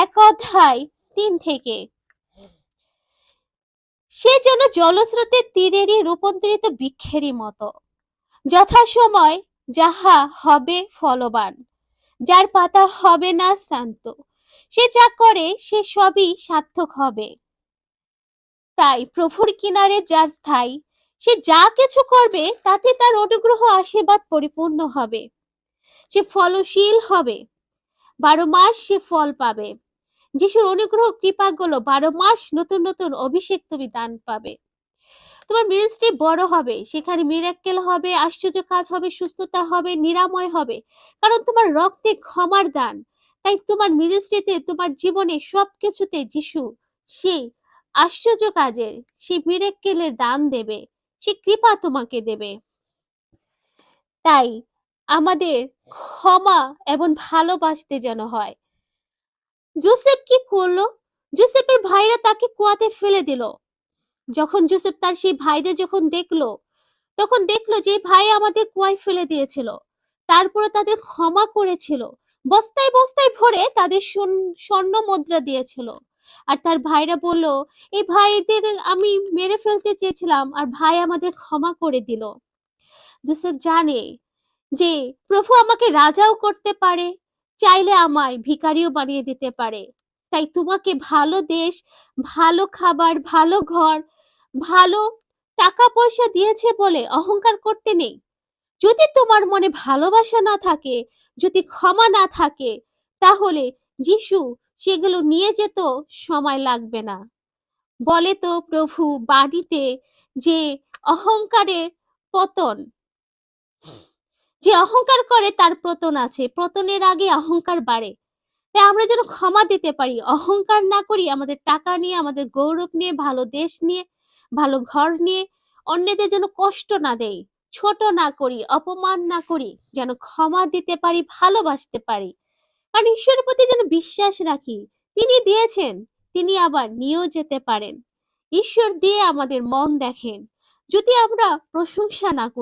1 অধ্যায় 3 থেকে। সে যেন জলস্রোতের তীরেরই রূপান্তরিত বৃক্ষেরই মতো, যথাসময় যাহা হবে ফলবান, যার পাতা হবে না শ্রান্ত, সে যা করে সে সবই সার্থক হবে। তাই প্রভুর কিনারে যার স্থায়ী, সে যা কিছু করবে তাতে তার অনুগ্রহ আশীর্বাদ পরিপূর্ণ হবে। সে ফলশীল হবে, 12 মাস সে ফল পাবে। যিশুর অনুগ্রহ কৃপাগুলো 12 মাস নতুন নতুন অভিষেক তুমি দান পাবে। তোমার মিনিস্ট্রি বড় হবে, সেখানে মিরাক্কেল হবে, আশ্চর্য কাজ হবে, সুস্থতা হবে, নিরাময় হবে, কারণ তোমার রক্তে ক্ষমার দান। তাই তোমার মিনিস্ট্রিতে, তোমার জীবনে সবকিছুতে যিশু সেই আশ্চর্য কাজের, সেই মিরাক্কেলের দান দেবে, সে কৃপা তোমাকে দেবে। তাই আমাদের ক্ষমা এবং ভালোবাসতে যেন হয়। জোসেফ কি করলো? জোসেফের ভাইরা তাকে কুয়াতে ফেলে দিল। যখন জোসেফ তার সেই ভাইদের যখন দেখলো, তখন দেখলো যে ভাই আমাদের কুয়ায় ফেলে দিয়েছিল, তারপরে তাদের ক্ষমা করেছিল, বস্তায় বস্তায় ভরে তাদের স্বর্ণ মুদ্রা দিয়েছিল। আর তার ভাইরা বলল, এই ভাইদের আমি মেরে ফেলতে চেয়েছিলাম আর ভাই আমাদের ক্ষমা করে দিল। জোসেফ জানে যে প্রভু আমাকে রাজাও করতে পারে, চাইলে আমায় ভিখারিও বানিয়ে দিতে পারে। তাই তোমাকে ভালো দেশ, ভালো খাবার, ভালো ঘর, ভালো টাকা পয়সা দিয়েছে বলে অহংকার করতে নেই। যদি তোমার মনে ভালোবাসা না থাকে, যদি ক্ষমা না থাকে, তাহলে যিশু সেগুলো নিয়ে যেত সময় লাগবে না। বলে তো প্রভু বাড়িতে যে অহংকারের পতন, যে অহংকার করে তার পতন আছে, পতনের আগে অহংকার বাড়ে। তাই আমরা যেন ক্ষমা দিতে পারি, অহংকার না করি, আমাদের টাকা নিয়ে, আমাদের গৌরব নিয়ে, ভালো দেশ নিয়ে, ভালো ঘর নিয়ে অন্যদের যেন কষ্ট না দেই, ছোট না করি, অপমান না করি, যেন ক্ষমা দিতে পারি, ভালোবাসতে পারি। কারণ ঈশ্বরের প্রতি যেন বিশ্বাস রাখি, তিনি দিয়েছেন, তিনি আবার নিয়েও যেতে পারেন। ঈশ্বর দিয়ে আমাদের মন দেখেন। যদি আমরা প্রশংসা না করি,